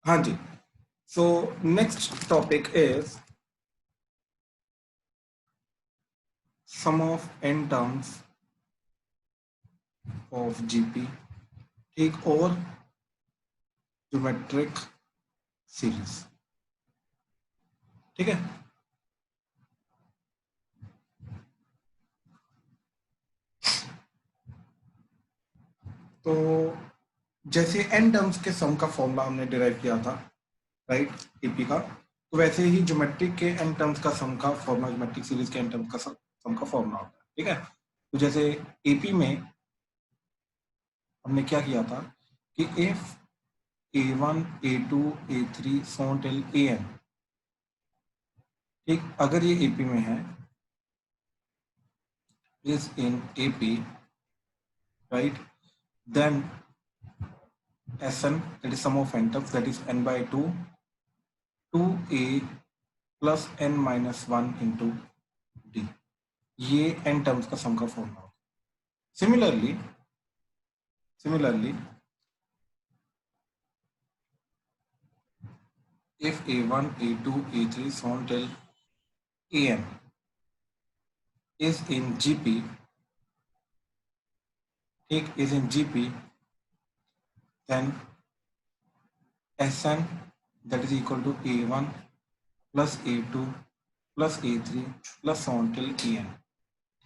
हाँ जी। So next topic is sum of n terms of GP, ठीक, और ज्योमेट्रिक सीरीज। ठीक है, तो जैसे n टर्म्स के सम का फॉर्मूला हमने डिराइव किया था, राइट, एपी का, तो वैसे ही ज्योमेट्रिक के n टर्म्स का सम का फॉर्मूला, ज्योमेट्रिक सीरीज के n टर्म्स का सम का फॉर्मूला होता है। ठीक है, तो जैसे एपी में हमने क्या किया था कि if a1 a2 a3 so on till an, ठीक, अगर ये एपी में है, is in AP, right, then Sn, that is sum of n terms, that is n by 2, 2a plus n minus 1 into d, ये n terms का सम का formula होगा। Similarly if a1 a2 a3 so on till an is in GP, ठीक, is in GP, then Sn, that is equal to a1 plus a2 plus a3 plus so on till an।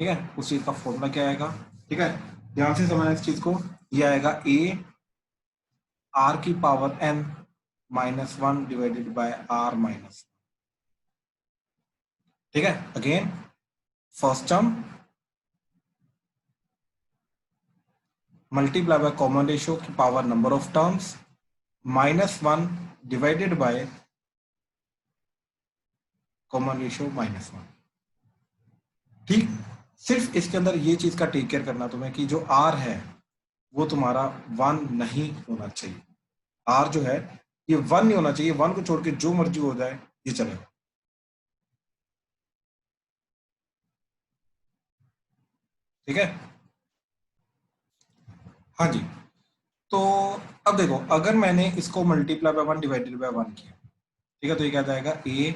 ठीक है, उस चीज का formula क्या आएगा? ठीक है, ध्यान से समझना इस चीज को। ये आएगा a r की power n minus 1 divided by r minus. ठीक है, again first term multiply by common ratio की power number of terms minus 1 divided by common ratio minus 1। ठीक, सिर्फ इसके अंदर ये चीज का टेक केयर करना तुम्हें कि जो r है वो तुम्हारा 1 नहीं होना चाहिए। r जो है ये 1 नहीं होना चाहिए, 1 को छोड़ के जो मर्जी हो जाए ये चलेगा। ठीक है, हाँ जी। तो अब देखो, अगर मैंने इसको मल्टीप्लाई बाय 1 डिवाइडेड बाय 1 किया, ठीक है, तो ये क्या जाएगा a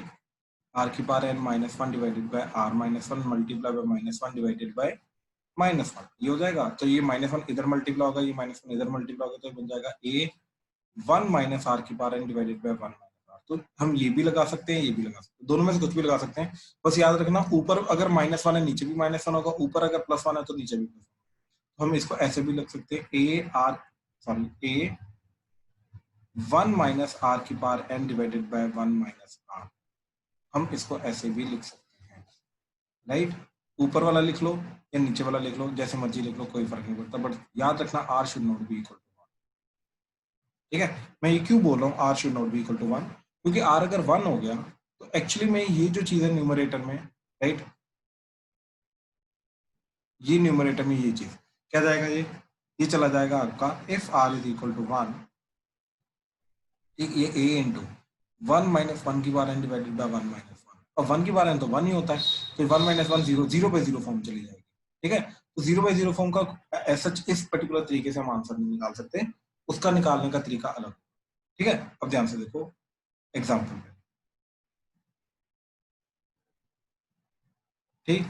r की power n minus 1 divided by r minus 1 multiply by minus 1 divided bye minus 1, ये हो जाएगा। तो ये माइनस 1 इधर मल्टीप्लाई होगा, ये माइनस 1 इधर मल्टीप्लाई होगा, तो ये बन जाएगा a 1 माइनस r की power n divided by 1 minus r। तो हम ये भी लगा सकते हैं, ये भी लगा सकते हैं, दोनों में से कुछ भी लगा सकते हैं। बस याद रखना, ऊपर अगर माइनस 1 है नीचे भी माइनस 1 होगा, ऊपर अगर प्लस 1 है तो नीचे भी प्लस 1। तो हम इसको ऐसे भी लिख सकते हैं a 1 माइनस r की power n divided by 1 minus r। हम इसको ऐसे भी लिख सकते हैं, राइट। ऊपर वाला लिख लो या नीचे वाला लिख लो, जैसे मर्जी लिख लो, कोई फर्क नहीं पड़ता, बट याद रखना r should not be equal to 1। ठीक है, मैं ये क्यों बोल रहा हूँ r should not be equal to 1, क्योंकि r अगर 1 हो गया तो एक्चुअली में ये जो चीज है न्यूमरेटर में, राइट, ये न्यूमरेटर में ये चीज क्या जाएगा, ये चला जाएगा आपका if r is equal to 1, ये a इंटू 1 माइनस 1 की power n divided by 1 minus 1, और 1 की पावर n तो 1 ही होता है, तो 1 माइनस 1 0, 0 बाय 0 फॉर्म चली जाएगी। ठीक है, तो 0 बाय 0 फॉर्म का ऐसा इस पर्टिकुलर तरीके से हम आंसर नहीं निकाल सकते, उसका निकालने का तरीका अलग। ठीक है, अब ध्यान से देखो एग्जाम्पल पे। ठीक,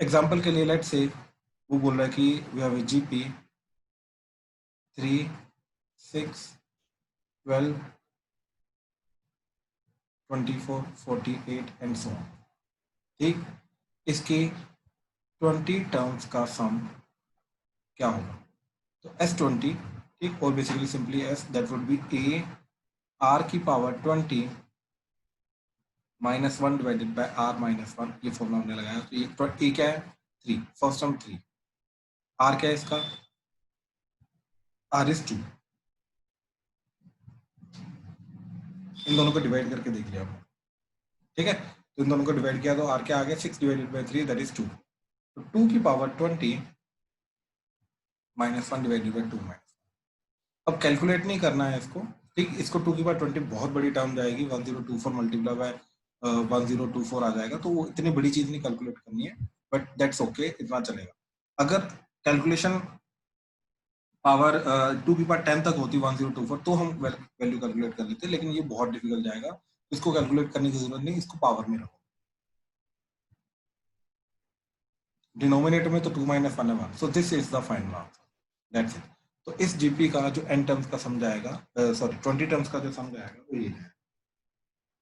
एग्जाम्पल के लिए लेट से वो बोल रहा है कि we have a GP 3 6 12 24 48 and so on. ठीक, इसके 20 टर्म्स का सम क्या होगा? तो S20, ठीक, और basically simply S that would be a r की power 20 minus 1 divided by r minus 1, ये फॉर्मूला हमने लगाया। तो ये क्या है? 3, फर्स्ट टर्म 3, r क्या है इसका? r is 2। इन दोनों को डिवाइड करके देख लिया हमने। ठीक है, तो इन दोनों को डिवाइड किया तो r क्या आ गया? 6 डिवाइडेड बाय 3 दैट इज 2। तो 2 की power 20 minus 1 divided bye 2 minus. अब कैलकुलेट नहीं करना है इसको, ठीक, इसको 2 की पावर 20 बहुत बड़ी टर्म जाएगी, 1024 मल्टीप्लाई बाय 1024 आ जाएगा, तो वो इतनी बड़ी चीज नहीं कैलकुलेट करनी है, बट दैट्स ओके, इतना चलेगा। अगर कैलकुलेशन पावर 2 की पावर 10 तक होती 1024, तो हम वैल्यू कैलकुलेट कर लेते, लेकिन ये बहुत डिफिकल्ट जाएगा, इसको कैलकुलेट करने की जरूरत नहीं, इसको पावर में रखो। डिनोमिनेटर में तो 2 माइनस 1 है 1, so this is the final answer, that's it. तो इस जीपी का जो n टर्म्स का सम जाएगा, सॉरी 20 टर्म्स का जो सम जाएगा वो ये है।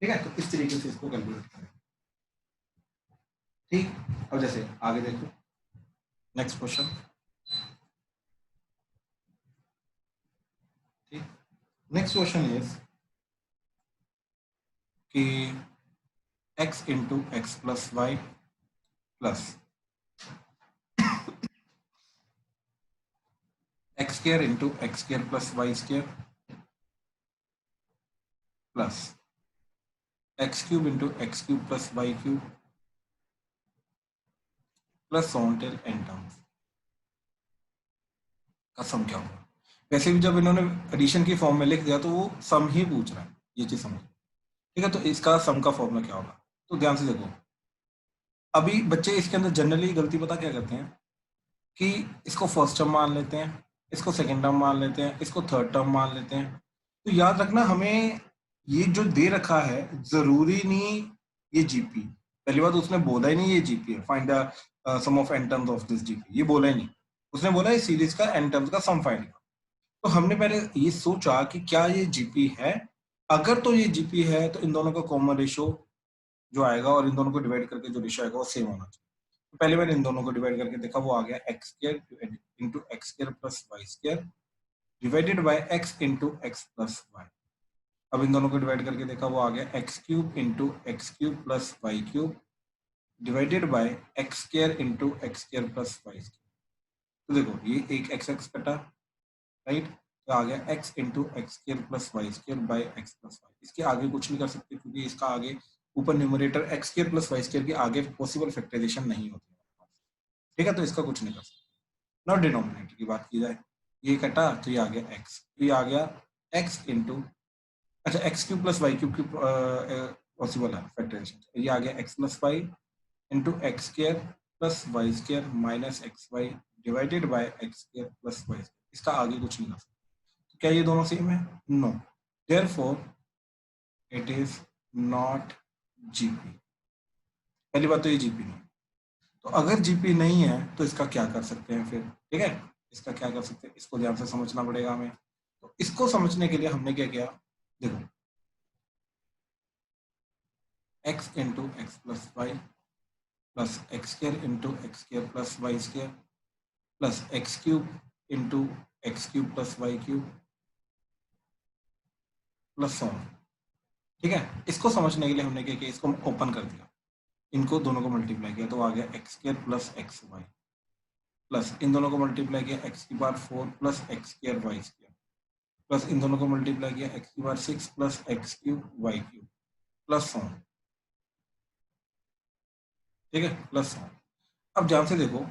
ठीक है, तो इस तरीके से इसको कैलकुलेट करें। ठीक, अब जैसे आगे देखो, नेक्स्ट क्वेश्चन। ठीक, नेक्स्ट क्वेश्चन इज कि x into x plus y plus x square into x square plus y square plus x cube into x cube plus y cube plus on till n terms का sum क्या होगा। वैसे भी जब इन्होंने addition की form में लिख दिया तो वो सम ही पूछ रहा है, ये चीज समझ। ठीक है, तो इसका सम का फॉर्मूला क्या होगा, तो ध्यान से देखो। अभी बच्चे इसके अंदर जनरली गलती पता क्या करते हैं कि इसको फर्स्ट टर्म मान लेते हैं, इसको सेकंड टर्म मान लेते हैं, इसको थर्ड टर्म मान लेते हैं। तो याद रखना, हमें ये जो दे रखा है जरूरी नहीं ये जीपी, पहली बात उसने बोला ही नहीं ये जीपी है, find the sum of n terms of this GP, ये बोला ही नहीं। उसने बोला इस सीरीज का एन टर्म्स का सम फाइंड कर। तो हमने पहले ये सोचा कि क्या ये जीपी है, अगर तो ये जीपी है तो इन दोनों का कॉमन रेशियो जो आएगा और इन दोनों को डिवाइड करके जो रेशियो आएगा वो सेम होना चाहिए। तो पहले मैंने इन दोनों को डिवाइड करके देखा, वो आ गया x square into x square plus y square divided by x into x plus y. अब इन दोनों को डिवाइड करके देखा, वो आ गया x cube into x cube plus y cube divided by x square into x square plus y square. तो देखो ये एक एक्स एक्स कटा, राइट, तो आ गया x into x square plus y square by x plus y. इसके आगे कुछ नहीं कर सकते क्योंकि इसका आगे ऊपर numerator x square plus y square के आगे पॉसिबल फैक्टराइजेशन नहीं होती। ठीक है, तो इसका कुछ नहीं कर सकते। नॉट डिनोमिनेटर की बात की जाए, ये कटा तो ये आ गया एक्स, तो ये आ गया एक्स इंटू, अच्छा x cube plus y cube की पॉसिबल है फैक्टराइजेशन, ये आ गया x plus y into x square plus y square minus x y divided by x square plus y square. इसका आगे कुछ नहीं कर सकते। तो क्या ये दोनों सेम है? No, therefore it is not GP. पहली बात तो ये जीपी नहीं। तो अगर जीपी नहीं है तो इसका क्या कर सकते हैं फिर? ठीक है, इसका क्या कर सकते हैं, इसको ध्यान से समझना पड़ेगा हमें। तो इसको समझने के लिए हमने क्या किया, देखो x into x plus y plus x square into x square plus y square plus x cube into x cube plus y cube plus on. ठीक है, इसको समझने के लिए हमने क्या किया, इसको ओपन कर दिया, इनको दोनों को मल्टीप्लाई किया तो आ गया x square plus x y plus इन दोनों को मल्टीप्लाई किया एक्स की power 4 plus x square y square plus इन दोनों को मल्टीप्लाई किया एक्स की power 6 plus x cube y cube plus on. ठीक है, प्लस ऑन। अब ध्यान से देखो,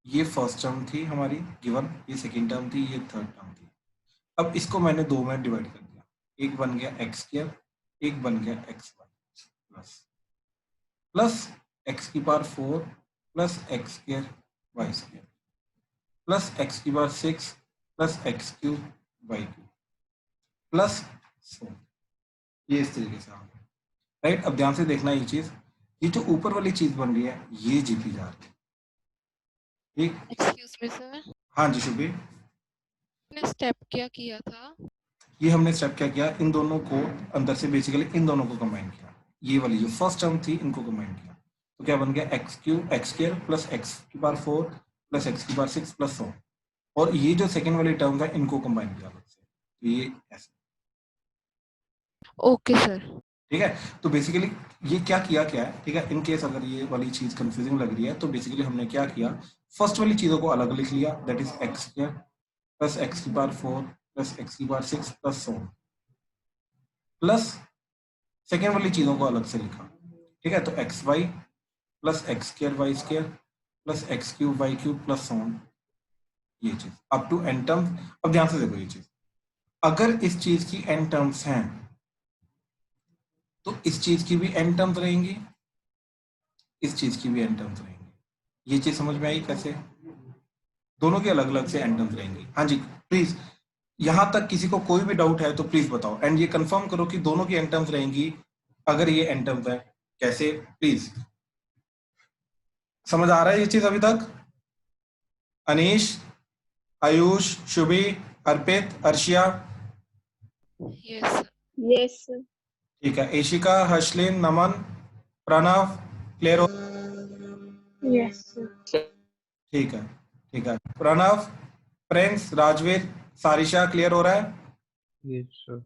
ये फर्स्ट टर्म थी हमारी गिवन, ये सेकेंड टर्म थी, ये थर्ड टर्म थी। अब इसको मैंने दो में डिवाइड कर दिया, एक बन गया एक्स स्क्र, एक बन गया x y plus plus x की power 4 plus x square y square plus x की power 6 plus x cube y cube plus 4। ये इस तरीके से आ गया, राइट। अब ध्यान से देखना ये चीज, ये जो ऊपर वाली चीज बन रही है ये जीपी जा रही है। ठीक, एक्सक्यूज मी सर, हाँ जी शुभी। ने स्टेप क्या किया था? ये हमने स्टेप क्या किया, इन दोनों को अंदर से बेसिकली इन दोनों को कंबाइन किया, ये वाली जो फर्स्ट टर्म थी इनको कंबाइन किया। तो क्या बन गया x cube x square plus x की पावर 4 प्लस एक्स की पावर 6 प्लस 4, और ये जो सेकंड वाली टर्म है इनको कंबाइन किया अलग से, तो ये ऐसे। Okay sir. ठीक है, तो बेसिकली ये क्या किया क्या है, ठीक है, इन केस अगर ये वाली चीज कंफ्यूजिंग लग रही है तो बेसिकली हमने क्या किया, फर्स्ट वाली चीजों को अलग लिख लिया, that is x square plus x की पावर 4 प्लस एक्स की पावर 6 प्लस 4 प्लस सेकेंड वाली चीजों को अलग से लिखा। ठीक है, तो x y plus x square y square plus x cube y cube plus on, ये चीज अप टू एन टर्म्स। अब ध्यान से देखो ये चीज, अगर इस चीज की एन टर्म्स हैं तो इस चीज की भी एन टर्म्स रहेंगी, इस चीज की भी एन टर्म्स रहेंगी। ये चीज समझ में आई कैसे? दोनों की अलग अलग से एन टर्म्स रहेंगी। हाँ जी प्लीज, यहां तक किसी को कोई भी डाउट है तो प्लीज बताओ, एंड ये कंफर्म करो कि दोनों की एन टर्म्स रहेंगी अगर ये एन टर्म्स है। कैसे प्लीज, समझ आ रहा है ये चीज अभी तक? Anish, Ayush, Shubhi, Arpit, Arshia, yes sir. Yes, sir. ठीक है, एशिका, हर्षलिन, नमन, प्रणव, क्लियर हो? Yes, sir. ठीक है, ठीक है, प्रणव, प्रिंस, राजवीर, सारिशा, क्लियर हो रहा है? Yes, sir.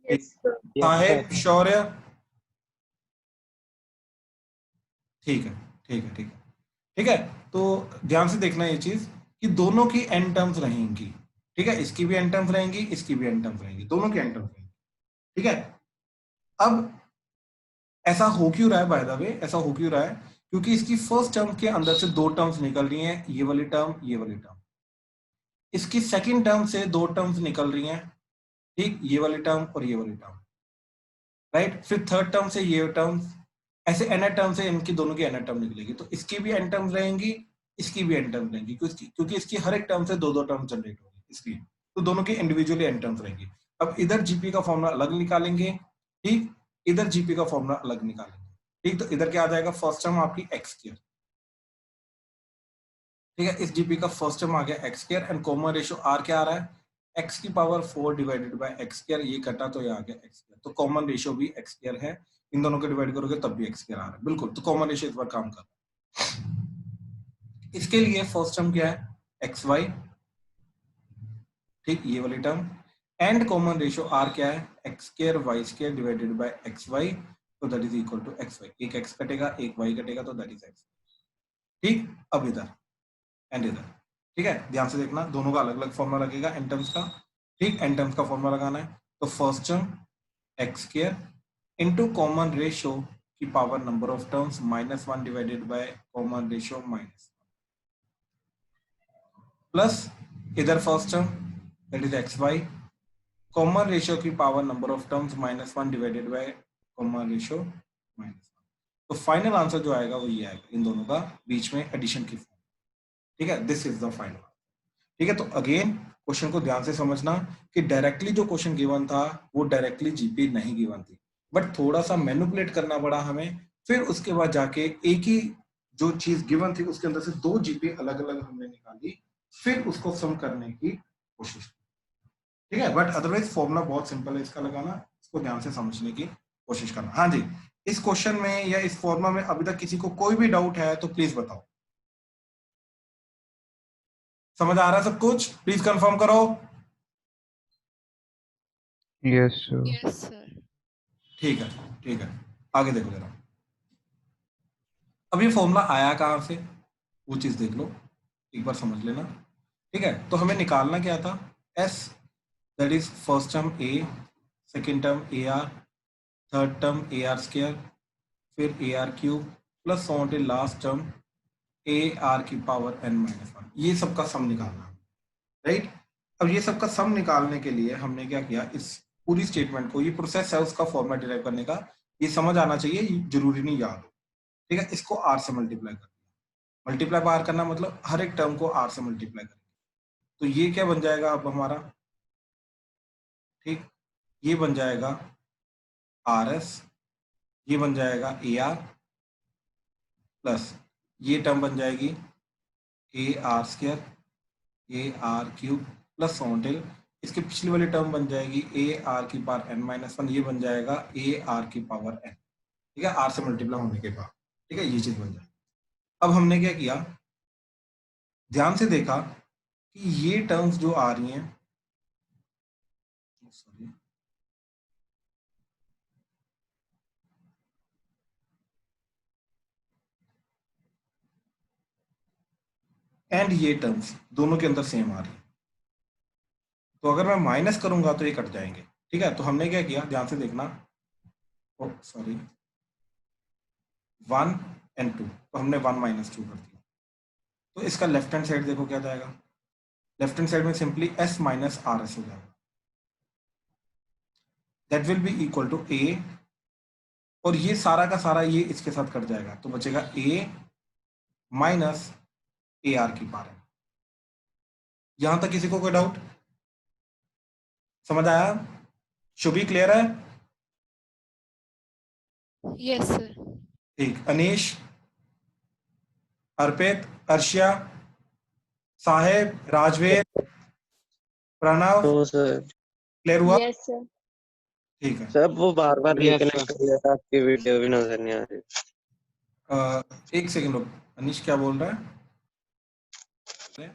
Yes, sir. Sahib, शौर्य, ठीक है, ठीक है, ठीक है, ठीक है। तो ध्यान से देखना ये चीज कि दोनों की एन टर्म्स रहेंगी, ठीक है, इसकी भी एन टर्म्स रहेंगी, इसकी भी एन टर्म्स रहेंगी, दोनों की एन टर्म्स रहेंगी, ठीक है। अब ऐसा हो क्यों रहा है, बाय द वे ऐसा हो क्यों रहा है? क्योंकि इसकी फर्स्ट टर्म के अंदर से दो टर्म्स निकल रही हैं, ये वाली टर्म, ये वाली टर्म। इसकी सेकंड टर्म से दो टर्म्स निकल रही हैं, ठीक, ये वाली टर्म और ये वाली टर्म, राइट। फिर थर्ड टर्म से ये टर्म्स, ऐसे एन टर्म से इनकी दोनों की एन टर्म निकलेगी, तो इसकी भी एन टर्म्स रहेंगी, इसकी भी एन टर्म रहेंगी, क्योंकि इसकी हर एक टर्म से दो दो टर्म जनरेट होगी, इसलिए तो दोनों की इंडिविजुअली एन टर्म्स रहेंगी। अब इधर जीपी का फॉर्मूला अलग निकालेंगे, ठीक, इधर जीपी का फॉर्मूला अलग निकालेंगे, ठीक। तो इधर क्या आ जाएगा, फर्स्ट टर्म आपकी एक्स स्क्वायर, ठीक है, इस जीपी का फर्स्ट टर्म आ गया x square, and common ratio r क्या आ रहा है, एक्स की power 4 divided by x square, ये कटा तो ये आ गया एक्स स्क्वायर, तो कॉमन रेशियो भी एक्स स्क्वायर है, इन दोनों को डिवाइड करोगे तब भी एक्स स्क्वायर आ रहा है, बिल्कुल। तो कॉमन रेशियो इस बार काम कर रहा है। इसके लिए फर्स्ट टर्म क्या है, एक्स वाई, ठीक, ये वाली term, and common ratio r क्या है, x square y square divided by x y, तो that is equal to x y, एक एक्स कटेगा एक वाई कटेगा, तो दैट इज एक्स, ठीक। अब इधर एंड इधर, ठीक है, ध्यान से देखना, दोनों का अलग अलग फॉर्मूला लगेगा एन टर्म्स का, ठीक, एन टर्म्स का फॉर्मूला लगाना है। तो first term x square into common ratio की power number of terms minus one divided by common ratio minus, plus इधर first term that is x y, common ratio की power number of terms minus one divided by common ratio minus one. तो final answer जो आएगा वो ये आएगा, इन दोनों का बीच में एडिशन की फॉर्म, ठीक है, दिस इज द फाइनल, ठीक है। तो अगेन क्वेश्चन को ध्यान से समझना कि डायरेक्टली जो क्वेश्चन गिवन था वो डायरेक्टली जीपी नहीं गिवन थी, बट थोड़ा सा मैनिपुलेट करना पड़ा हमें, फिर उसके बाद जाके एक ही जो चीज गिवन थी उसके अंदर से दो जीपी अलग अलग हमने निकाली, फिर उसको सम करने की कोशिश की, ठीक है। बट अदरवाइज फॉर्मूला बहुत सिंपल है इसका लगाना, इसको ध्यान से समझने की कोशिश करना। हाँ जी, इस क्वेश्चन में या इस फॉर्मूला में अभी तक किसी को कोई भी डाउट है तो प्लीज बताओ, समझ आ रहा है सब कुछ? प्लीज कंफर्म करो। Yes, sir. Yes sir. ठीक है, ठीक है, आगे देखो जरा। अब ये फॉर्मूला आया कहां से, वो चीज देख लो, एक बार समझ लेना, ठीक है। तो हमें निकालना क्या था, S, that is first term A, second term A R, third term A R square, फिर A R cube, plus so on last term A R की पावर एन माइनस वन, ये सबका सम निकालना, राइट। अब ये सबका सम निकालने के लिए हमने क्या किया, इस पूरी स्टेटमेंट को, ये प्रोसेस है उसका फॉर्मेट डिराइव करने का, ये समझ आना चाहिए, ये जरूरी नहीं याद हो, ठीक है। इसको आर से मल्टीप्लाई कर दिया, मल्टीप्लाई बाय आर करना मतलब हर एक टर्म को आर से मल्टीप्लाई करेंगे, तो ये क्या बन जाएगा अब हमारा, ठीक, ये बन जाएगा आर एस, ये बन जाएगा ए आर, प्लस ये टर्म बन जाएगी A R square, A R cube, plus so on till, इसके पिछली वाली टर्म बन जाएगी ए आर की पावर एन माइनस वन, ये बन जाएगा ए आर की पावर एन, ठीक है, आर से मल्टीप्लाई होने के बाद, ठीक है, ये चीज बन जाएगी। अब हमने क्या किया, ध्यान से देखा कि ये टर्म्स जो आ रही हैं, सॉरी, एंड ये टर्म्स दोनों के अंदर सेम आ रही है, तो अगर मैं माइनस करूंगा तो ये कट जाएंगे, ठीक है। तो हमने क्या किया, ध्यान से देखना, सॉरी, 1 एंड 2, तो हमने 1 माइनस 2 कर दिया, तो इसका लेफ्ट हैंड साइड देखो क्या जाएगा, लेफ्ट हैंड साइड में simply S minus R S हो जाएगा, that will be equal to A, और ये सारा का सारा ये इसके साथ कट जाएगा, तो बचेगा ए माइनस ए आर की पावर, यहां तक किसी को कोई डाउट? समझ आया? शुभी क्लियर है? Yes, sir. ठीक, अनीश, अर्पित, अर्शिया, साहेब, राजवीर, प्रणव, तो सर क्लियर हुआ? Yes, sir. ठीक है। सब वो बार बार Yes, रिकनेक्ट कर लेता, आपकी वीडियो भी नजर नहीं आ रही। एक सेकंड रुक, अनीश क्या बोल रहा है?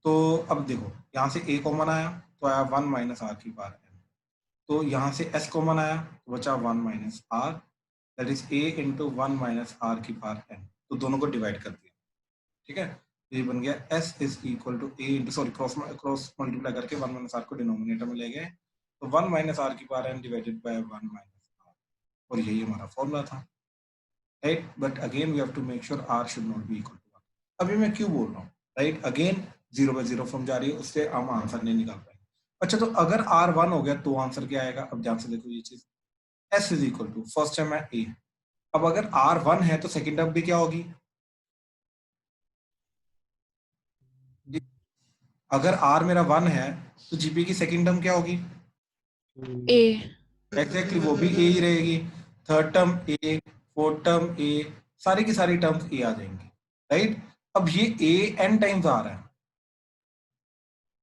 तो अब देखो, यहाँ से a कॉमन आया तो आया 1 माइनस आर की पावर n, तो यहाँ से s कॉमन आया तो बचा 1 minus r, that is a into 1 minus r की पावर n, तो दोनों को डिवाइड कर दिया। ठीक है, ये बन गया s is equal to a into, sorry cross multiply करके 1 माइनस आर को डिनोमिनेटर में ले गए, तो 1 माइनस आर की power n divided by 1 minus r, और यही हमारा फॉर्मूला था, right. But again we have to make sure r should not be equal to 1। अभी मैं क्यों बोल रहा हूँ, राइट, अगेन 0 बाय 0 फॉर्म जा रही है, उससे हम आंसर नहीं निकाल पाएंगे। अच्छा, तो अगर r 1 हो गया तो आंसर क्या आएगा? अब ध्यान से देखो ये चीज, s is equal to first term है a, अब अगर r 1 है तो सेकंड टर्म भी क्या होगी? अगर r मेरा 1 है तो gp की सेकंड टर्म क्या होगी? A. एग्जैक्टली वो भी a ही रहेगी, third term a, fourth term a, सारी की सारी टर्म्स a आ जाएंगी, राइट। अब ये a n टाइम्स आ रहा है,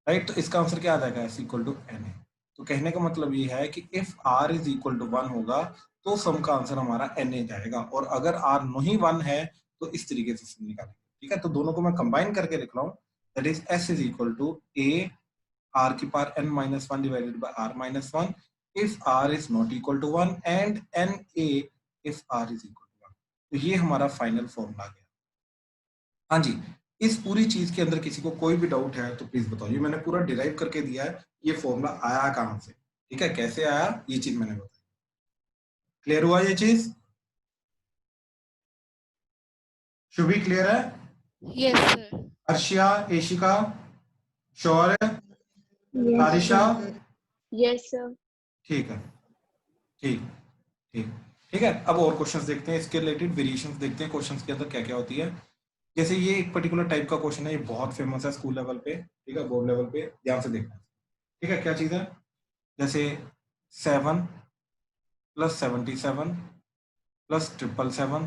राइट, तो इसका आंसर क्या आ जाएगा? s इक्वल टू n है। तो कहने का मतलब ये है कि if r is equal to 1 होगा तो सम का आंसर हमारा n ही जाएगा, और अगर r नहीं 1 है तो इस तरीके से सम निकालेंगे। ठीक है, तो दोनों को मैं कंबाइन करके लिख रहा हूँ, that is s is equal to a r की power n minus 1 divided by r minus 1 if r is not equal to 1 and n a if r is equal to 1। तो ये हमारा फाइनल फॉर्मूला गया। हाँ जी, इस पूरी चीज के अंदर किसी को कोई भी डाउट है तो प्लीज बताओ। ये मैंने पूरा डिराइव करके दिया है, ये फॉर्मूला आया कहां से, ठीक है, कैसे आया, ये चीज मैंने बताई। क्लियर हुआ ये चीज? शुभी क्लियर है? Yes, sir. अर्शिया, एशिका, शौर्य, Yes, Tarisha, sir. Yes, sir. ठीक है, ठीक ठीक ठीक है। अब और क्वेश्चंस देखते हैं, इसके रिलेटेड वेरिएशंस देखते हैं क्वेश्चंस के अंदर क्या क्या होती है। जैसे ये एक पर्टिकुलर टाइप का क्वेश्चन है, ये बहुत फेमस है स्कूल लेवल पे, ठीक है, बोर्ड लेवल पे, ध्यान से देखना। ठीक है, क्या चीज है? जैसे 7 plus 77 plus 777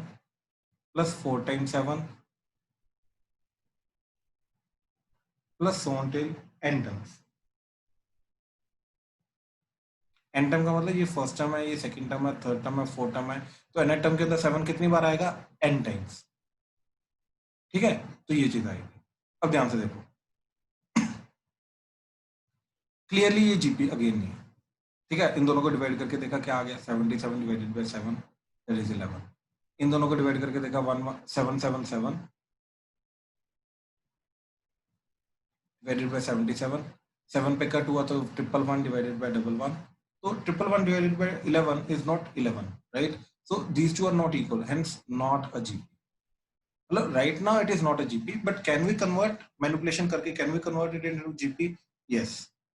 plus 4 times 7 plus so on till n terms. n term का मतलब ये फर्स्ट टर्म है, ये सेकंड टर्म है, थर्ड टर्म है, फोर्थ टर्म है, तो n टर्म के अंदर 7 कितनी बार आएगा? n times. ठीक है, तो ये चीज आएगी। अब ध्यान से देखो, क्लियरली ये जीपी अगेन नहीं है। ठीक है, इन दोनों को डिवाइड करके देखा, क्या आ गया? 77 डिवाइडेड बाय 7 दैट इज 11। इन दोनों को डिवाइड करके देखा, 777 डिवाइडेड बाय 77, 7 पे कट हुआ तो 111 डिवाइडेड बाय 11, तो 111 divided by 11 is not 11, right. So these two are not equal, hence not a GP. मतलब right now it is not a GP, but can we convert manipulation करके, can we convert it into GP? Yes,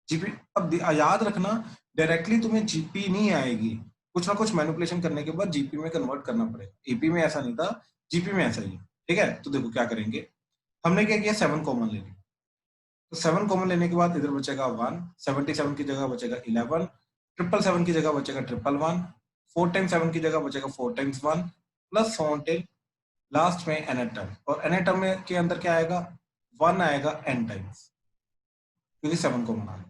GP. अब याद रखना, directly तुम्हें GP नहीं आएगी, कुछ ना कुछ मैनिपुलेशन करने के बाद जीपी में कन्वर्ट करना पड़ेगा। एपी में ऐसा नहीं था, जीपी में ऐसा ही है। ठीक है, तो देखो क्या करेंगे, हमने क्या किया, 7 कॉमन ले लिया, तो 7 कॉमन लेने के बाद इधर बचेगा 1, 77 की जगह बचेगा 11, 777 की जगह बचेगा 111, 4 टाइम्स 7 की जगह बचेगा 4 times 1 plus so on till last में n टर्म, और n टर्म के अंदर क्या आएगा? 1 आएगा n टाइम्स, क्योंकि 7 को बना लो।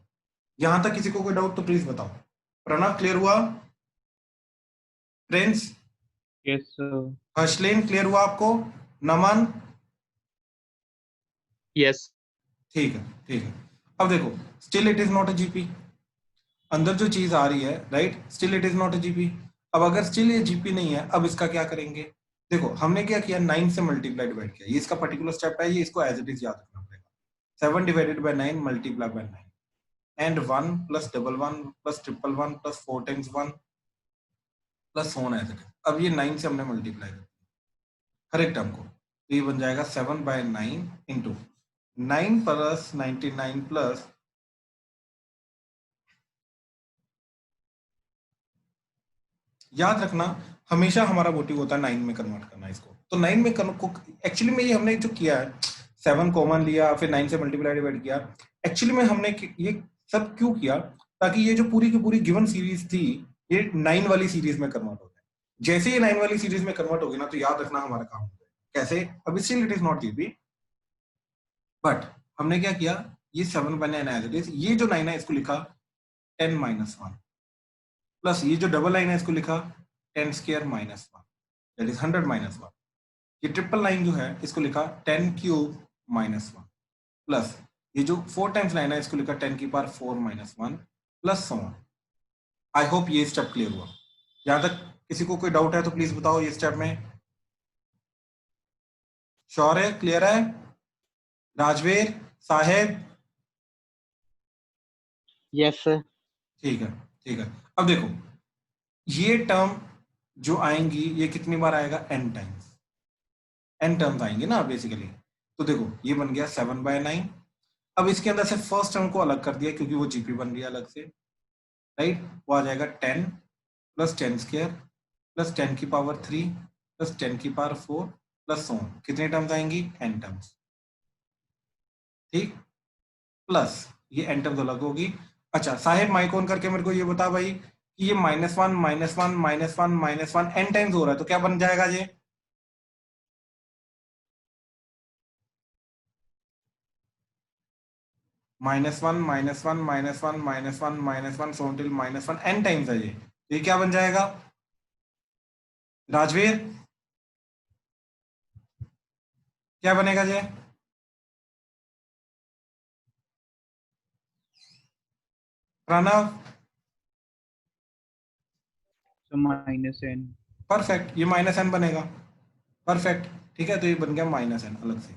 यहां तक किसी को कोई डाउट तो प्लीज बताओ। प्रणव क्लियर हुआ? प्रिंस? Yes, sir. हर्षलेन क्लियर हुआ आपको? नमन? यस ठीक है, ठीक है। अब देखो, still it is not a GP, अंदर जो चीज आ रही है, right, still it is not a GP. अब अगर स्टिल ये जीपी नहीं है, अब इसका क्या करेंगे? देखो हमने क्या किया, 9 से मल्टीप्लाई डिवाइड किया, ये इसका पर्टिकुलर स्टेप है, ये इसको एज इट इज याद रखना पड़ेगा। 7 divided by 9 multiply by 9 and 1 plus 11 plus 111 plus 4 times 1 plus so on as it is. अब ये 9 से हमने मल्टीप्लाई कर दिया हर एक टर्म को, तो ये बन जाएगा 7 बाय 9 इंटू 9 प्लस 99 प्लस, याद रखना हमेशा हमारा मोटिव होता है 9 में कन्वर्ट करना इसको, तो 9 में एक्चुअली में ये हमने जो किया है, 7 कॉमन लिया, फिर 9 से मल्टीप्लाई डिवाइड किया, एक्चुअली में हमने ये सब क्यों किया, ताकि ये जो पूरी की पूरी गिवन सीरीज थी ये 9 वाली सीरीज में कन्वर्ट हो जाए। जैसे ये 9 वाली सीरीज में कन्वर्ट होगी ना, तो याद रखना हमारा काम हो जाएगा। कैसे? अब still it is not GP, but हमने क्या किया, ये 7 बने एज इट इज, ये जो 9 है इसको लिखा 10 माइनस 1, प्लस ये जो डबल लाइन है इसको लिखा 10 square minus 1, that is 100 minus 1। ये ट्रिपल लाइन जो है इसको लिखा 10 क्यूब माइनस 1, प्लस ये जो 4 टाइम्स लाइन है इसको लिखा 10 की power 4 minus 1, plus so on. I hope ये स्टेप क्लियर हुआ। यहां तक किसी को कोई डाउट है तो प्लीज बताओ ये स्टेप में। श्योर है? क्लियर है? राजवीर, साहेब? Yes sir. ठीक है, ठीक है। अब देखो ये टर्म जो आएंगी ये कितनी बार आएगा? n टाइम्स, n टर्म्स आएंगे ना बेसिकली। तो देखो ये बन गया 7/9। अब इसके अंदर से फर्स्ट टर्म को अलग कर दिया क्योंकि वो जीपी बन रही है अलग से, राइट? वो आ जाएगा 10 प्लस 10 स्क्वायर प्लस 10 की पावर 3 प्लस 10 की पावर 4 प्लस सो ऑन। कितने टर्म्स आएंगी? n टर्म्स, ठीक? प्लस ये n टर्म्स अलग होगी। अच्छा साहेब माइक ऑन करके मेरे को ये बता भाई कि ये -1 -1 -1 -1 n टाइम्स हो रहा है तो क्या बन जाएगा ये? -1 -1 -1 -1 -1 सो टिल -1 n टाइम्स है ये, तो ये क्या बन जाएगा राजवीर? क्या बनेगा ये? Pranav? So minus n. Perfect, ये -n बनेगा। परफेक्ट, ठीक है, तो ये बन गया -n अलग से।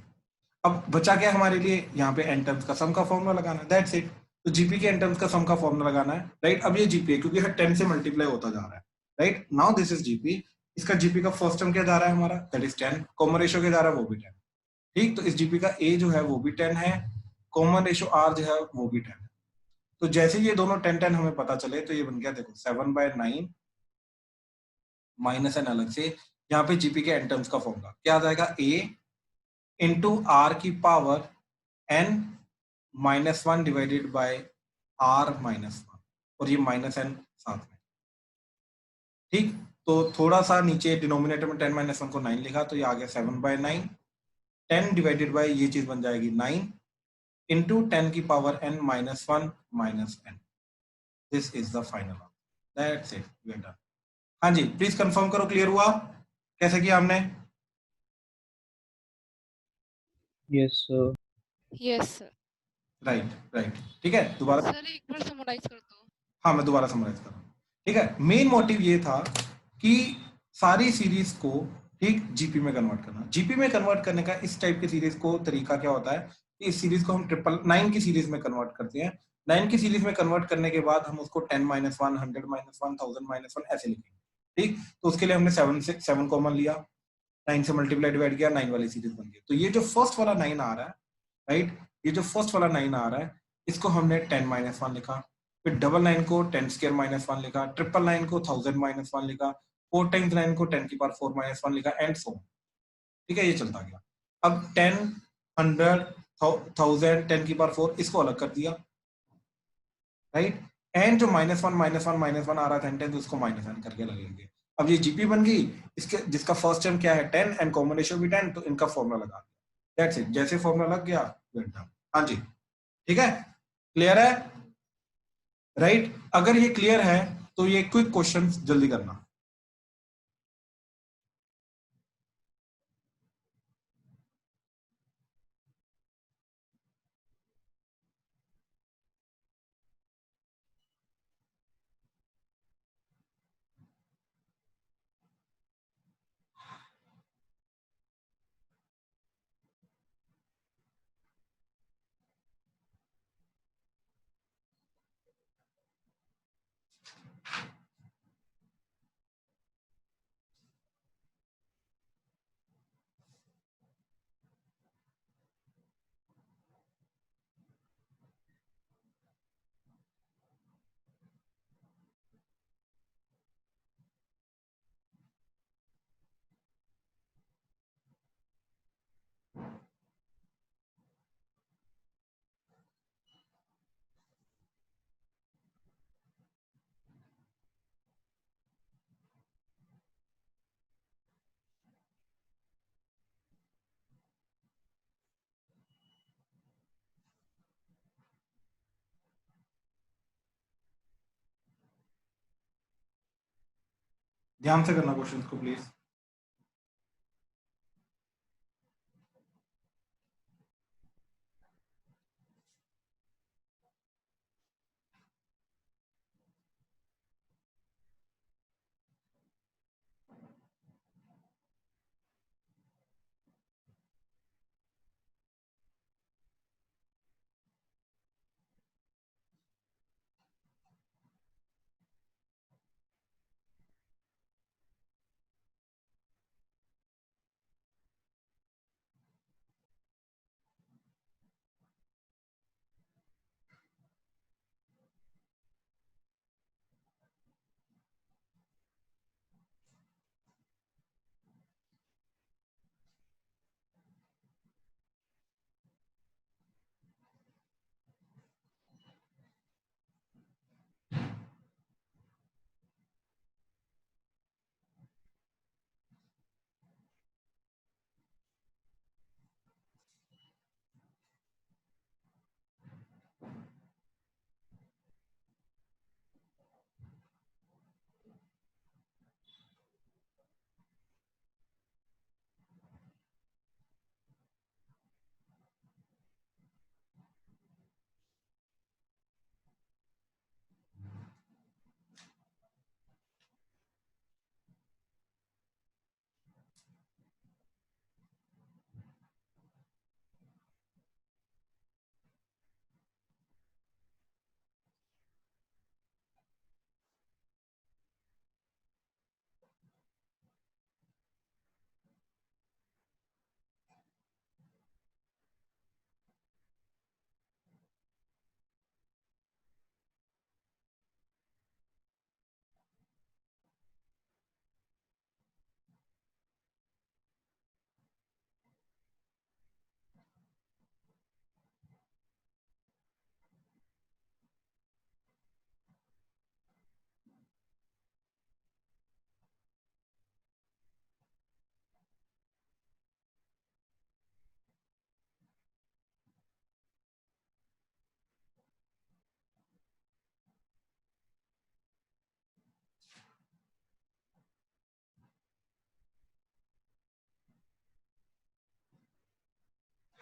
अब बचा क्या हमारे लिए? यहाँ पे n टर्म्स का सम का फॉर्मूला लगाना है, दैट्स इट। तो जीपी के n टर्म्स का सम का फॉर्मूला लगाना है, राइट? अब ये जीपी है क्योंकि हर 10 से मल्टीप्लाई होता जा रहा है, right? Now this is GP. इसका जीपी का फर्स्ट टर्म क्या जा रहा है हमारा? That is 10। कॉमन रेशियो क्या जा रहा है? वो भी 10। ठीक, तो इस जीपी का ए जो है वो भी 10 है, कॉमन रेशियो आर जो है वो भी 10 है। तो जैसे ये दोनों 10-10 हमें पता चले तो ये बन गया देखो 7/9 माइनस एन अलग से। यहाँ पे जीपी के एन टर्म्स का फॉर्मूला क्या आ जाएगा? ए इंटू आर की power n -1 divided by r -1, और ये -n साथ में, ठीक? तो थोड़ा सा नीचे डिनोमिनेटर में 10 -1 को 9 लिखा तो ये आ गया 7/9। 10 डिवाइडेड बाय ये चीज बन जाएगी 9 इंटू 10 की power n -1 -n। This is the final answer, that's it, we are done. हाँ जी, प्लीज कंफर्म करो क्लियर हुआ कैसे किया हमने? Yes, sir. Yes, sir. Right, right, ठीक है। दोबारा, सर एक बार समराइज कर दो। हाँ मैं दोबारा समराइज कर रहा हूँ, ठीक है। मेन मोटिव ये था कि सारी सीरीज को, ठीक, जीपी में कन्वर्ट करना। जीपी में कन्वर्ट करने का इस टाइप की सीरीज को तरीका क्या होता है कि इस सीरीज को हम 9 की सीरीज में कन्वर्ट करते हैं। 9 की सीरीज में कन्वर्ट करने के बाद हम उसको 10 -1 100 -1 1000 -1 ऐसे लिखेंगे, ठीक? तो उसके लिए हमने 7 कॉमन लिया, 9 से मल्टीप्लाई डिवाइड किया, 9 वाली सीरीज बन गई। तो ये जो फर्स्ट वाला 9 आ रहा है, राइट, ये जो फर्स्ट वाला 9 आ रहा है इसको हमने 10 -1 लिखा, फिर डबल 9 को 10 स्क्वायर -1 लिखा, ट्रिपल 9 को 1000 -1 लिखा, 4 टाइम्स 9 को 10 की पावर 4 -1 लिखा, एंड सो, ठीक है? ये चलता गया। अब 10 100 1000 10 की पावर 4 इसको अलग कर दिया, राइट? एंड जो -1 -1 -1 आ रहा था 10 तो उसको -1 करके लगेंगे। अब ये जीपी बन गई, इसके जिसका फर्स्ट टर्म क्या है 10 एंड कॉमन रेशियो भी 10, तो इनका फॉर्मूला लगा दिया, दैट्स इट। जैसे फॉर्मूला लग गया, हाँ जी, ठीक है, क्लियर है, राइट? अगर ये क्लियर है तो ये क्विक क्वेश्चन जल्दी करना। ध्यान से करना क्वेश्चन को प्लीज।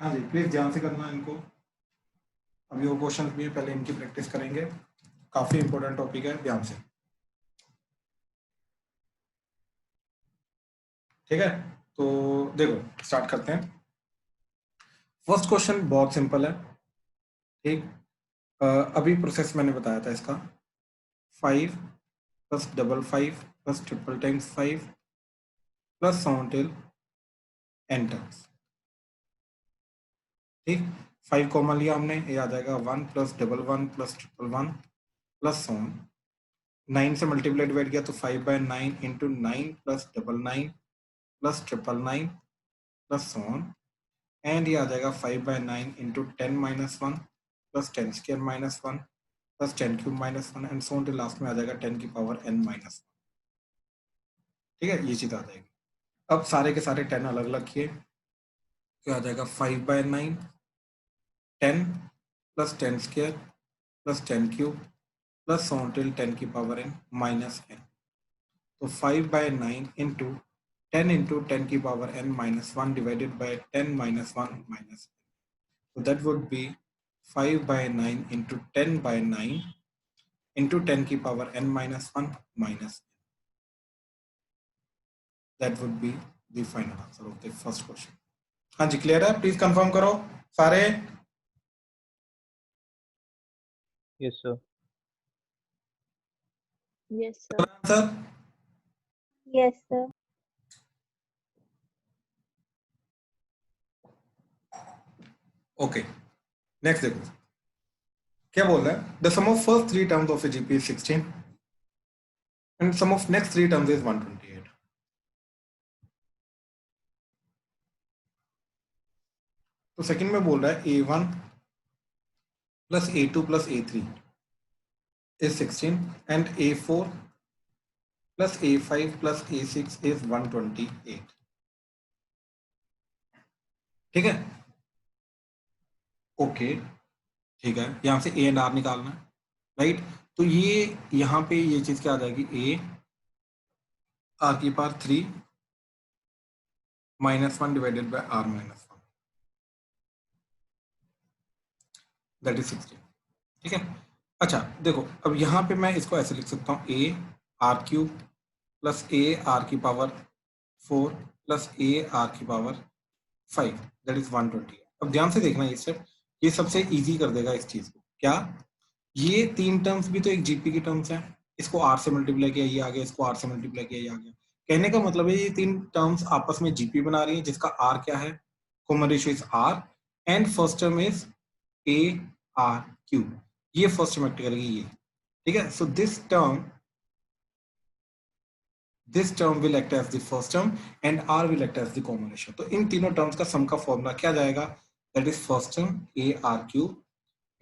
हाँ जी प्लीज ध्यान से करना इनको। अभी वो क्वेश्चन भी है, पहले इनकी प्रैक्टिस करेंगे, काफी इंपॉर्टेंट टॉपिक है, ध्यान से। ठीक है, तो देखो स्टार्ट करते हैं। फर्स्ट क्वेश्चन बहुत सिंपल है। ठीक, अभी प्रोसेस मैंने बताया था इसका, 5 plus double 5 plus triple times 5 plus till n times. ठीक, 5 कॉमन लिया हमने, ये आ जाएगा 1 plus double 1 plus triple 1 plus 9 से मल्टीप्लाई डिवाइड किया तो 5/9 into 9 plus double 9 plus triple 9 plus and ये आ जाएगा 5/9 into 10 minus 1 plus 10 square minus 1 plus 10 cube minus 1 and so last में आ जाएगा 10 की पावर n माइनस 1। ठीक है, ये चीज आ जाएगी। अब सारे के सारे 10 अलग अलग किए तो आ जाएगा 5/9 10 plus 10 square plus 10 cube plus till 10 की पावर n माइनस n। तो 5/9 इंटू 10 इंटू 10 की power n minus 1 divided bye 10 minus 1 minus. So that would be 5/9 into 10/9 into 10 की power n minus 1 minus n. That would be the final answer of the first question. हाँ जी clear है, please confirm करो सारे। Yes, sir. Yes, sir. Answer Yes, sir. Okay, next देखो क्या बोल रहा है। The sum of first 3 terms of a GP is 16 and sum of next 3 terms is 128। तो सेकंड में बोल रहा है A1 plus A2 plus A3 is 16 and A4 plus A5 plus A6 is 128। ठीक है, ओके ठीक है, यहां से A एंड R निकालना है, राइट। तो ये यहाँ पे ये चीज क्या आ जाएगी, A आर की power 3 -1 divided by r -1, that is 16। ठीक है, अच्छा देखो अब यहाँ पे मैं इसको ऐसे लिख सकता हूँ a r cube plus a r की पावर 4 प्लस a r की पावर 5, दैट इज 120। अब ध्यान से देखना ये स्टेप, ये सबसे इजी कर देगा इस चीज को। क्या ये तीन टर्म्स भी तो एक जीपी की टर्म्स हैं, इसको r से मल्टीप्लाई किया ये आ गया, इसको r से मल्टीप्लाई किया ये आ गया। कहने का मतलब है ये तीन टर्म्स आपस में जीपी बना रही हैं, जिसका r क्या है, common ratio is r, and first term is a r cube, ये फर्स्ट टर्म एक्ट करेगी ये। ठीक है, so this term will act as the first term and r will act as the common ratio. तो इन तीनों terms का सम का फॉर्मूला क्या जाएगा, that is first term a r cube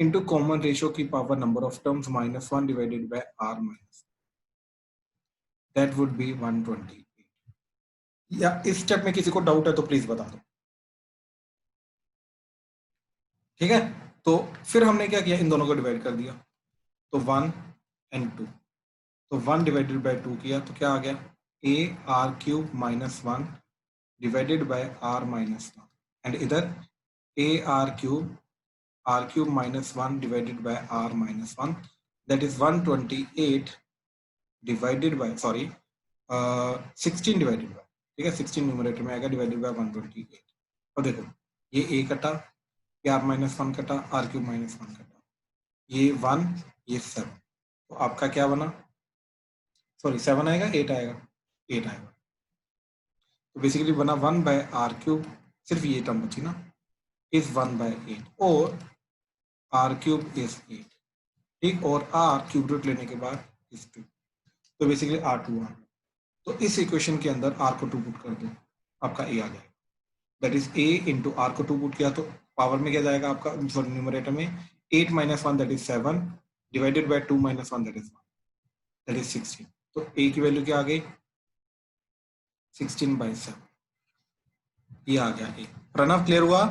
into common ratio की power number of terms -1 divided by r minus, that would be 128। या इस स्टेप में किसी को डाउट है तो प्लीज बता दो। ठीक है, तो फिर हमने क्या किया, इन दोनों को डिवाइड कर दिया, तो 1 and 2, तो 1 डिवाइडेड बाय 2 किया तो क्या आ गया, a r cube -1 divided by r -1, and इधर a r cube -1 divided by r -1, that is 128 divided by 16 divided by, ठीक है 16 न्यूमरेटर में आएगा, डिवाइडेड बाय 128। और देखो ये a कटा, ये r -1 कटा, r क्यूब -1 कटा, ये 1 ये 7, तो आपका क्या बना, सॉरी 7 आएगा 8 आएगा, 8 आएगा, तो बेसिकली बना 1 बाय r क्यूब, सिर्फ ये टर्म बची ना, इज 1 बाय 8, और r क्यूब इज 8। ठीक, और r क्यूब रूट लेने के बाद इज 2, तो बेसिकली r2 आ, तो इस इक्वेशन के अंदर r को 2 पुट कर दो, आपका a आ जाएगा, that is a into r को 2 पुट किया तो पावर में क्या जाएगा आपका, सॉरी न्यूमरेटर में 8 - 1 that is 7 divided bye 2 - 1 that is 1, that is 16। तो a की वैल्यू क्या आ गई, 16/7, ये आ गया a। प्रणव क्लियर हुआ?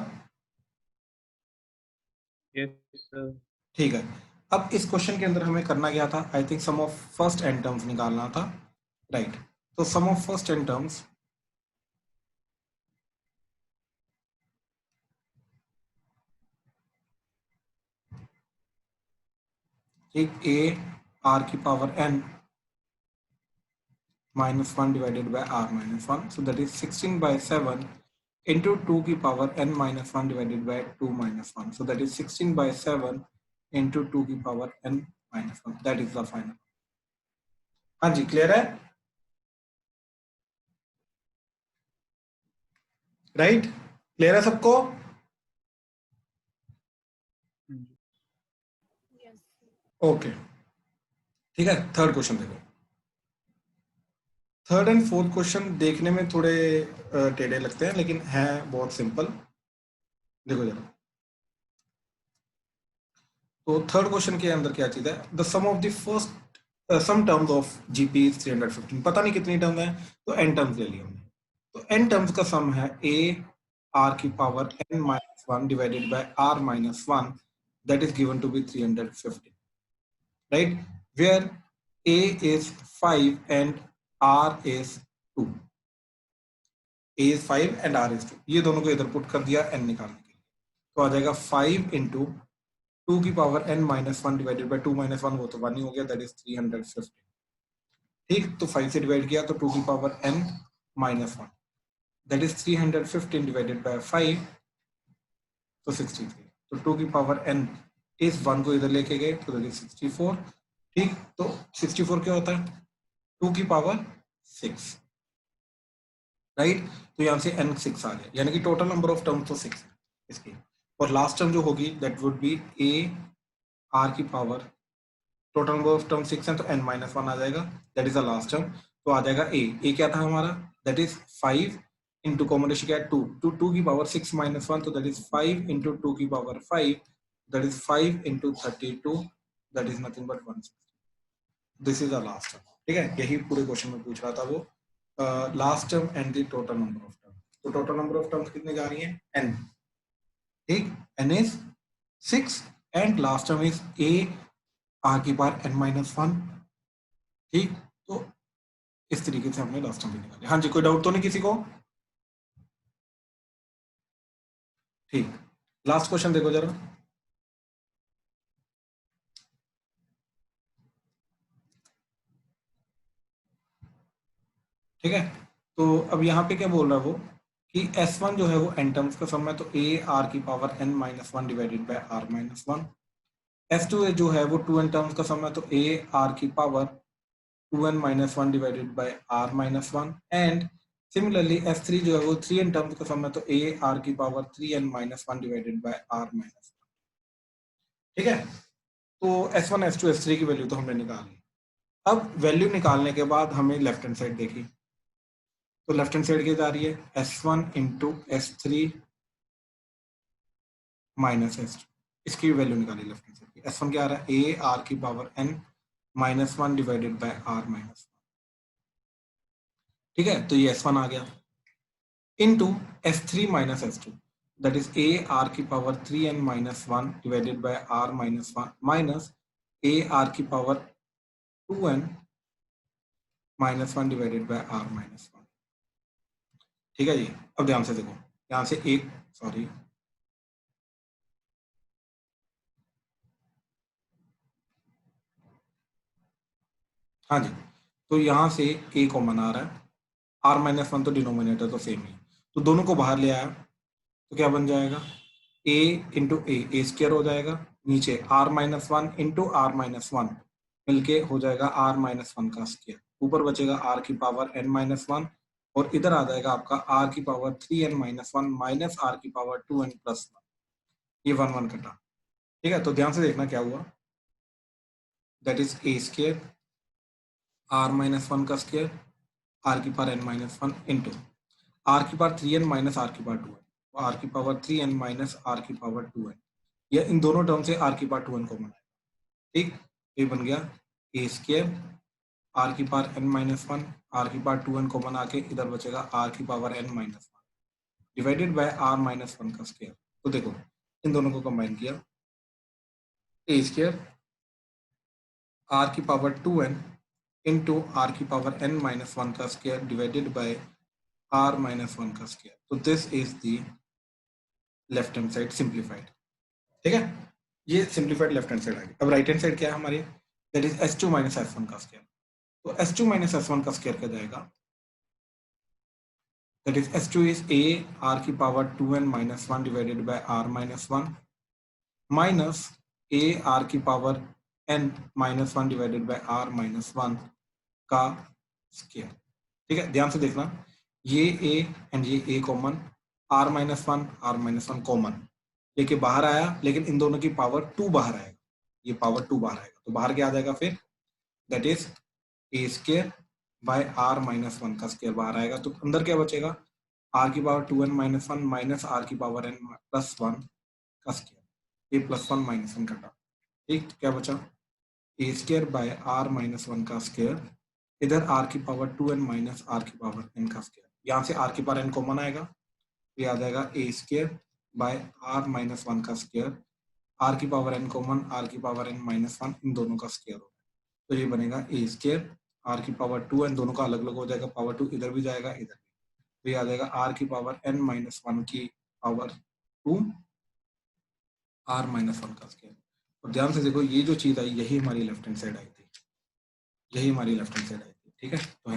Yes, sir. ठीक है, अब इस क्वेश्चन के अंदर हमें करना क्या था, I think sum of first n terms निकालना था, राइट। तो sum of first n terms, ठीक, a r की power n -1 divided by r -1, so that is 16/7 into 2 की power n -1 divided by 2 -1, so that is 16/7 into 2 की power n -1, that is the final। हाँ जी clear है, right, clear है सबको? Okay, ठीक है, थर्ड क्वेश्चन देखो। थर्ड एंड फोर्थ क्वेश्चन देखने में थोड़े टेढ़े लगते हैं, लेकिन है बहुत सिंपल। देखो जरा, तो थर्ड क्वेश्चन के अंदर क्या चीज है, the sum of the first sum terms of GP 315, पता नहीं कितनी टर्म्स हैं, तो n टर्म्स ले लिया हमने, तो n टर्म्स का सम है a r की power n -1 divided by r -1, that is given to be 315, right, where a is 5 and r is 2, a is 5 and r is 2, ये दोनों को इधर पुट कर दिया n निकालने के लिए, तो आ जाएगा 5 इंटू 2 की पावर n -1 डिवाइडेड बाय 2 -1, वो तो 1 ही हो गया, दैट इज 315। ठीक, तो 5 से डिवाइड किया तो 2 की power n -1, that is 315 divided by 5, तो 63, तो 2 की पावर n इस 1 को इधर लेके गए तो दैट इज 64। ठीक, तो 64 क्या होता है, 2 की पावर 6, राइट, तो यहाँ से n 6 आ गया, यानी कि टोटल नंबर ऑफ टर्म्स तो 6 है इसकी, और लास्ट टर्म जो होगी that would be a r की power, total number of term 6 है तो n -1 आ जाएगा, that is the last term, तो आ जाएगा a क्या था हमारा, that is 5 into common ratio क्या है 2, तो 2 की पावर 6 -1, तो दैट इज 5 इंटू 2 की power 5, that is 5 into 32, that is nothing but 160, this is the last term. ठीक है, यही पूरे क्वेश्चन में पूछ रहा था वो, last term and the total number of term, तो टोटल नंबर ऑफ टर्म्स कितने जा रही हैं, n, ठीक, n is 6 and last term is a r की पावर n -1, ठीक, तो इस तरीके से हमने लास्ट टर्म भी निकाली। हाँ जी, कोई डाउट तो नहीं किसी को? ठीक, लास्ट क्वेश्चन देखो जरा। ठीक है, तो अब यहाँ पे क्या बोल रहा है वो कि S1 जो है वो n टर्म्स का सम है, तो a r की power n minus one divided by r minus one. S2 जो है वो 2n टर्म्स का सम है, तो a r की power 2n minus one divided by r minus one. And similarly S3 जो है वो 3n टर्म्स का सम है, तो a r की power 3n minus one divided by r minus one. ठीक है, तो S1 S2 S3 की वैल्यू तो हमने निकाल ली। अब वैल्यू निकालने के बाद हमें लेफ्ट हैंड साइड देखी, तो लेफ्ट हैंड साइड क्या जा रही है, S1 into S3 minus S2, इसकी वैल्यू निकाली लेफ्ट हैंड साइड की। S1 क्या आ रहा है, a r की power n minus one divided by r minus one. ठीक है, तो ये S1 आ गया into S3 minus S2, that is a r की power 3n minus one divided by r minus one minus a r की power 2n minus one divided by r minus one. ठीक है जी, अब ध्यान से देखो, यहाँ से एक सॉरी हाँ जी, तो यहाँ से a कॉमन आ रहा है, r माइनस वन तो डिनोमिनेटर तो सेम ही, तो दोनों को बाहर ले आया तो क्या बन जाएगा, a इंटू ए स्क्वायर हो जाएगा, नीचे r minus one into r minus one मिलके हो जाएगा r माइनस वन का स्क्वायर, ऊपर बचेगा r की पावर n माइनस वन, और इधर आ जाएगा आपका r की power 3n minus one minus r की पावर 2n प्लस वन, ये 1 1 कटा। ठीक है, तो ध्यान से देखना क्या हुआ, that is a square r minus one का स्क्वायर r की power n minus one into r की पावर 3n माइनस r की पावर 2n, r की पावर 3n माइनस r की पावर 2n, या इन दोनों टर्म से r की पावर 2n को बनाएगा। ठीक, ये बन गया a स्क्वायर r की power n minus one, r की पावर 2n को बना के इधर बचेगा r की power n minus one divided by r minus one का स्क्वायर। तो देखो इन दोनों को कंबाइन किया, a स्क्वायर r की पावर 2n इंटू r की पावर n माइनस वन का square divided by r minus one का स्क्वायर। तो this is the left hand side simplified. ठीक है, ये सिंप्लीफाइड लेफ्ट हैंड साइड आ गई। अब राइट हैंड साइड क्या है हमारी, that is S2 minus S1 का स्क्वायर। तो S2 माइनस S1 का स्क्वायर क्या जाएगा, that is S2 is a r की power 2n minus one divided by r minus one minus a r की power n minus one divided by r minus one का square. ठीक है, ध्यान से देखना, ये a एंड ये a common, r minus one common लेके बाहर आया, लेकिन इन दोनों की पावर 2 बाहर आएगा, ये पावर 2 बाहर आएगा, तो बाहर क्या आ जाएगा फिर, that is a square by r minus one का स्क्वायर बाहर आएगा, तो अंदर क्या बचेगा, r की power 2n minus one minus r की पावर n प्लस वन का स्क्वायर, ये प्लस वन माइनस वन कटा। ठीक, क्या बचा, a square by r minus one का स्क्वायर, इधर r की पावर 2n माइनस r की पावर n का स्क्वायर, यहाँ से r की पावर n कॉमन आएगा, ये आ जाएगा a square by r minus one का स्क्वायर, r की पावर n कॉमन, r की पावर n माइनस वन, इन दोनों का स्क्वायर होगा, तो ये बनेगा a स्क्वायर r की पावर 2n, दोनों का अलग अलग हो जाएगा, पावर 2 इधर भी जाएगा इधर भी, तो ये आ जाएगा r की पावर n माइनस वन की पावर 2 r माइनस वन का स्क्वायर। और ध्यान से देखो, ये जो चीज आई यही हमारी लेफ्ट हैंड साइड आई थी, यही हमारी लेफ्ट हैंड साइड आई थी। ठीक है, तो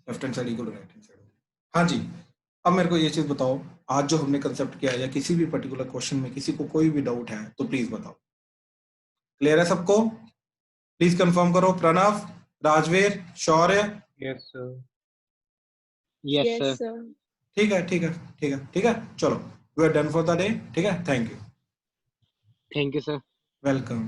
left hand side equal right hand side. हाँ जी, अब मेरे को ये चीज बताओ, आज जो हमने कंसेप्ट किया है या किसी भी पर्टिकुलर क्वेश्चन में किसी को कोई भी डाउट है तो प्लीज बताओ। क्लियर है सबको? प्लीज कंफर्म करो। प्रणव, राजवीर, शौर्य। Yes, sir. Yes, Yes, sir. sir. ठीक है, ठीक है, ठीक है, ठीक है, चलो we are done for the day. ठीक है, thank you, Thank you, sir. Welcome.